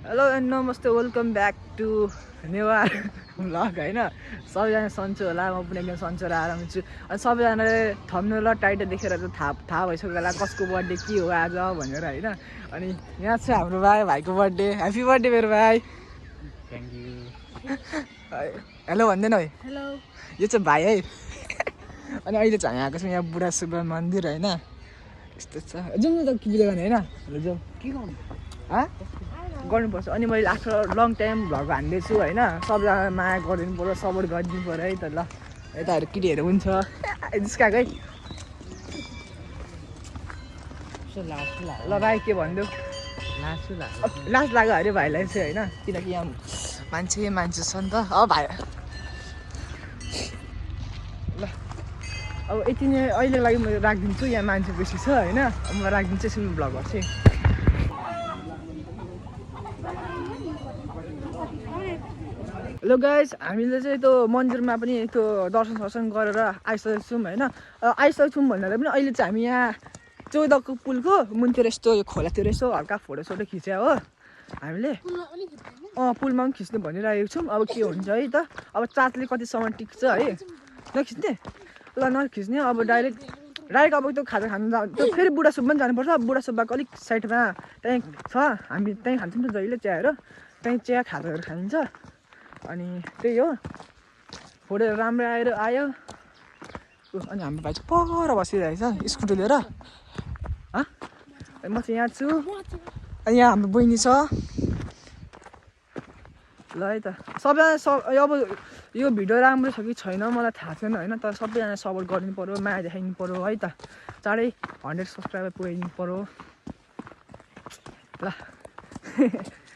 Hello and नमस्ते welcome back to Newar vlog होइन सबैजना सन्चो होला म पनि एकदम सन्चो र आराम छु अनि सबैजनाले थम्बनेल र टाइटल देखेर चाहिँ थाहा भइसक्यो होला कसको बर्थडे के हो आज भनेर होइन अनि यहाँ चाहिँ हाम्रो भाइको बर्थडे ह्याप्पी बर्थडे मेरो भाइ थ्याङ्क यू। हेलो भन्दैन है हेलो यो चाहिँ भाइ है अनि अहिले चाहिँ हामी आएको छौँ यहाँ बुढा सुब्बा मन्दिर होइन यस्तो छ जाउँ न त पूजा गर्ने होइन हेलो जाउँ के गर्नु गर्नुपर्छ अनि मैले आफ्टर लङ टाइम भ्लग हान्दैछु होइन सबैजना माया गरिदिनु पऱ्यो सपोर्ट गरिदिनु पऱ्यो है त ल यताहरू केटीहरू हुन्छ जिस्काएको है ल भाइ के भनिदेऊ लास्ट लाग्यो अरे भाइलाई चाहिँ होइन किनकि यहाँ मान्छे छ नि त भाइ ल अब यति नै अहिलेको लागि म राखिदिन्छु यहाँ मान्छे बेसी छ होइन म राखिदिन्छु यसरी भ्लगहरू चाहिँ हेलो गाइस हामीले चाहिँ त्यो मन्दिरमा पनि त्यो दर्शन गरेर आइसकेको छौँ होइन आइसकेको छौँ भन्दा पनि अहिले चाहिँ हामी यहाँ 14 पुलको मुनतिर यस्तो यो खोलातिर यसो हल्का फोटोसोटो खिच्यो हो हामीले पुलमा पनि खिच्नु भनिरहेको छौँ अब के हुन्छ है त अब चार्जले कतिसम्म टिक्छ है नखिच्ने ल नखिच्ने अब डाइरेक्ट अब त्यो खाजा खानु त्यो फेरि बुढा सुब्बा पनि जानुपर्छ बुढा सुब्बाको अलिक साइडमा त्यहीँ छ हामी त्यहीँ खान्छौँ नि त जहिले चियाहरू त्यहीँ चिया खाजाहरू खाइन्छ अनि त्यही हो फोटोहरू राम्रो आयो अनि हाम्रो भाइ चाहिँ पर बसिरहेको छ स्कुटी लिएर म चाहिँ यहाँ छु अनि यहाँ हाम्रो बहिनी छ ल है त सबैजना अब यो भिडियो राम्रो छ कि छैन मलाई थाहा छैन होइन तर सबैजना सपोर्ट गरिदिनु पऱ्यो माया देखाइदिनु पऱ्यो है त चाँडै 100 सब्सक्राइबर पुऱ्याइदिनु पऱ्यो ल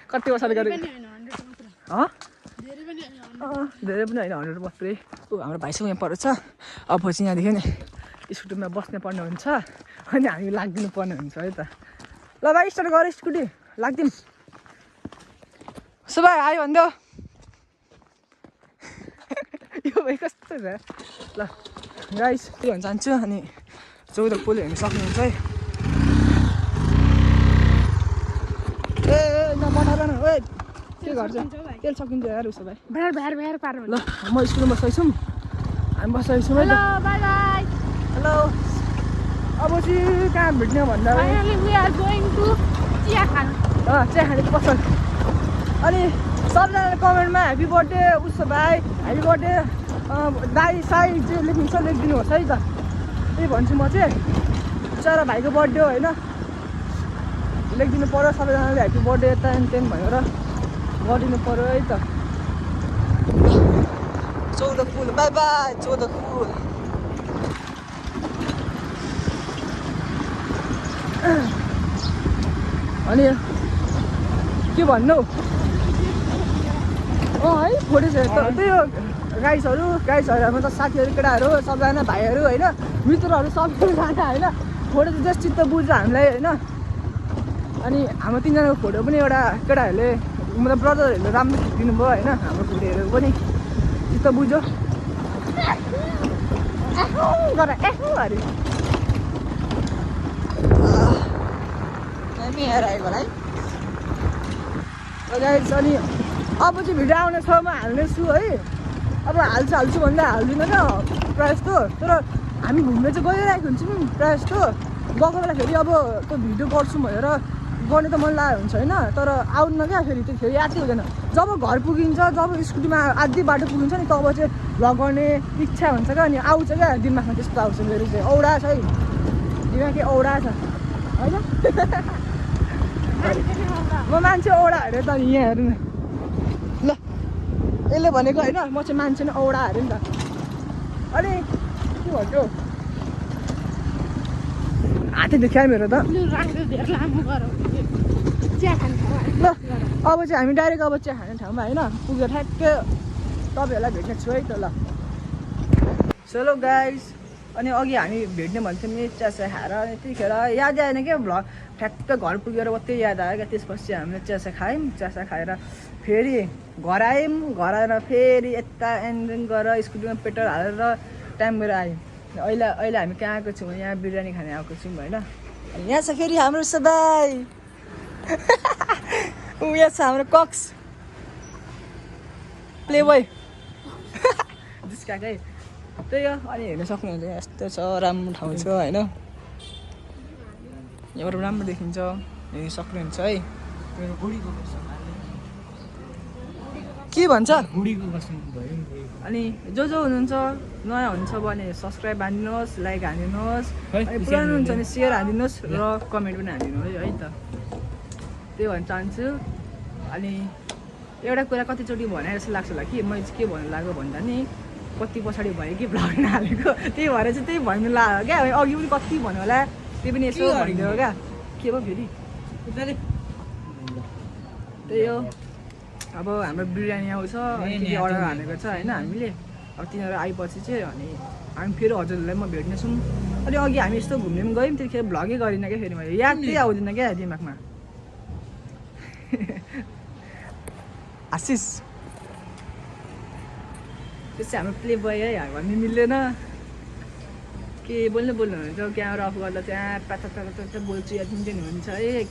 कति वर्ष गरेँ धेरै पनि होइन 100 मात्रै हाम्रो भाइसँग यहाँ परेछ अब चाहिँ यहाँदेखि नि स्कुटीमा बस्ने पर्ने हुन्छ अनि हामी लाग्दिनु पर्ने हुन्छ है त ल भाइ स्टार्ट गर स्कुटी लाग्दिउँ उसो भाइ आयो भनिदेऊ यो भाइ कस्तो छ ल गाइस के भन्न चाहन्छु अनि 14 पुल हेर्नु सक्नुहुन्छ है ए नबनाएर न ओए के गर्छ तेल सकिन्छ यार उसो भाइ ल म स्कुलमा बसेको छौँ हामी बसेको छौँ है त बाई बाई हेलो अब चाहिँ कहाँ भेट्ने भन्दा चिया खाने पसल अनि सबजनाले कमेन्टमा ह्याप्पी बर्थडे उसो भाइ ह्याप्पी बर्थडे दाई साई जे लेख्नुहुन्छ लेखिदिनुहोस् है त त्यही भन्छु म चाहिँ बिचरा भाइको बर्थडे हो होइन लेखिदिनु पऱ्यो सबैजनाले ह्याप्पी बर्थडे त्यहाँ भनेर गरिदिनु पऱ्यो है त 14 पुल बाई बाई 14 पुल अनि के भन्नु है फोटो छ त्यही हो गाइसहरूमा त साथीहरू केटाहरू सबजना भाइहरू होइन मित्रहरू सबैजना होइन फोटो चाहिँ जस्ट चित्त बुझ्छ हामीलाई होइन अनि हाम्रो 3जनाको फोटो पनि एउटा केटाहरूले मतलब ब्रदरहरूले राम्रो खिचिदिनु भयो होइन हाम्रो फोटोहरू पनि चित्त बुझ्यो अरे आएको होला है अनि अब चाहिँ भिडियो आउने छ म हाल्नेछु है अब हाल्छु भन्दा हाल्दिनँ क्या प्रायः जस्तो तर हामी घुम्न चाहिँ गइरहेको हुन्छौँ प्रायः जस्तो गएको बेला फेरि अब त्यो भिडियो गर्छु भनेर गर्ने त मन लागेको हुन्छ होइन तर आउनु क्या फेरि त्यो फेरि याद चाहिँ हुँदैन जब घर पुगिन्छ जब स्कुटीमा आधी बाटो पुगिन्छ नि तब चाहिँ भ्लग गर्ने इच्छा हुन्छ क्या अनि आउँछ क्या दिमागमा त्यस्तो आउँछ मेरो चाहिँ औडा छ है दिमाग के औडा छ होइन म मान्छे औडा हेरेँ त यहाँ हेर्नु न ल यसले भनेको होइन म चाहिँ मान्छे नै औडा हेरेँ नि त अनि के भन्छु हातै दुख्यो मेरो त ल अब चाहिँ हामी डाइरेक्ट अब चिया खाने ठाउँमा होइन पुगेर ठ्याक्कै तपाईँहरूलाई भेट्ने छु है त ल चलो गाइस अनि अघि हामी भेट्ने भन्थ्यौँ नि चियासा खाएर अनि त्यतिखेर यादै आएन क्या भ्लग ठ्याक्कै घर पुगेर मात्रै याद आयो क्या त्यसपछि हामीले चियासा खायौँ चियासा खाएर फेरि घर आयौँ घर आएर फेरि यता एन्ड गरेर स्कुटीमा पेट्रोल हालेर टाइम गएर आयौँ अहिले हामी कहाँ आएको छौँ यहाँ बिरयानी खाने आएको छौँ होइन यहाँ छ फेरि हाम्रो सबै यहाँ छ हाम्रो कक्स प्ले बोय जिस्काकै त्यही हो अनि हेर्न सक्नुहुन्छ यस्तो छ राम्रो ठाउँ छ होइन यहाँबाट राम्रो देखिन्छ हेर्न सक्नुहुन्छ है के भन्छ अनि जो हुनुहुन्छ नयाँ हुन्छ भने सब्सक्राइब हानिदिनुहोस् लाइक हानिदिनुहोस् अनि पुरानो हुन्छ भने सेयर हानिदिनुहोस् र कमेन्ट पनि हानिदिनुहोस् है त त्यही भन्न चाहन्छु अनि एउटा कुरा कतिचोटि भने जस्तो लाग्छ होला कि मैले चाहिँ के भन्नु लाग्यो भन्दा नि कति पछाडि भयो कि भ्लग नहालेको त्यही भएर चाहिँ त्यही भन्नु लाग्यो क्या अघि पनि कति भन्यो होला त्यो पनि यसो भनिदियो क्या के भयो फेरि त्यही हो अब हाम्रो बिरयानी आउँछ अनि अर्डर हानेको छ होइन हामीले अब तिनीहरू आएपछि चाहिँ अनि हामी फेरि हजुरहरूलाई म भेट्नेछौँ अनि अघि हामी यस्तो घुम्ने पनि गयौँ त्यतिखेर भ्लगै गरिनँ क्या फेरि मैले याद त्यही आउँदैन क्या दिमागमा आशिष त्यो चाहिँ हाम्रो प्ले बोय है भन्नु मिल्दैन के बोल्नुहुन्छ क्यामेरा अफ गर्दा त्यहाँ पाता बोल्छु या जुन चाहिँ हुन्छ है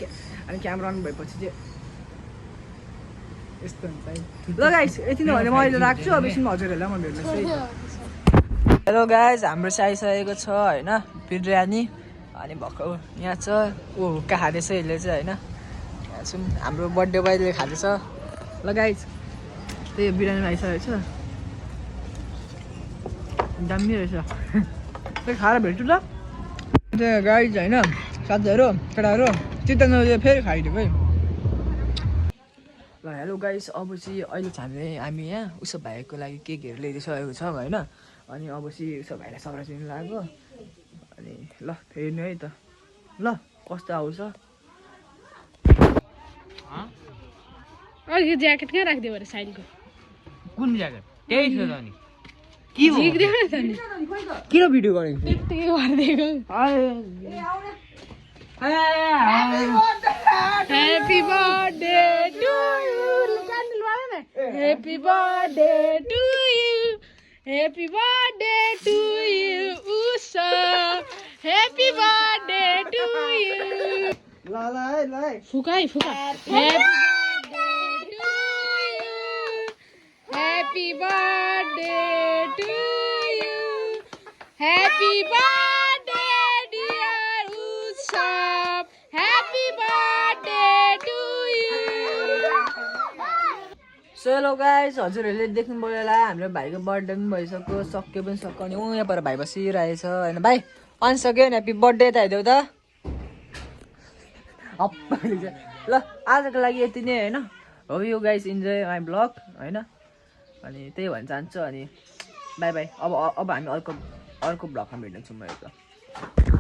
अनि क्यामेरा अन भएपछि चाहिँ यस्तो हुन्छ है ल गाइस यति नै भने म अहिले राख्छु अब यसमा हजुरहरूलाई म भेट्नुहोस् है हेलो गाइस हाम्रो चाहिँ आइसकेको छ होइन बिरयानी अनि भर्खर यहाँ छ ऊ हुक्का खाँदैछ यसले चाहिँ होइन यहाँ छौँ हाम्रो बर्थडे बोयले खाँदैछ ल गाइस त्यही बिरयानी आइसकेको छ दामी रहेछ त्यही खाएर भेट्छु ल त्यही गाइस होइन साथीहरू केटाहरू चित्त नदिएर फेरि खाइदिएको है ल हेलो गाइस अब चाहिँ अहिले चाहिँ हामी यहाँ उसो भाइको लागि केकहरू ल्याइदिइसकेको छौँ होइन अनि अब चाहिँ उसो भाइलाई सरप्राइज दिनु लाग्यो अनि ल हेर्नु है त ल कस्तो आउँछ अघि ज्याकेट कहाँ राखिदियो भने साइडको कुन ज्याकेट त्यही छ त नि किन भिडियो गरेको त्यतिकै गरिदिएको Happy birthday to you. Happy birthday to you. Happy birthday to you, Usha. Happy birthday to you. ल फुकाई फुका. Happy birthday to you. Happy birthday to you. Happy birthday, dear Usha. Happy birthday to you. So hello guys हजुरहरूले देख्नुभयो होला हाम्रो भाइको birthday पनि भइसक्यो सक्यो पनि सक्यो अनि यहाँ पर भाइ बसिरहेछ होइन भाइ अनि सक्यो नि ह्याप्पी बर्थडे त आइदेऊ त ल आजको लागि यति नै होइन हो you guys enjoy my blog होइन अनि त्यही भन्न चाहन्छु अनि बाई बाई अब हामी अर्को ब्लगमा भेट्नेछौँ म त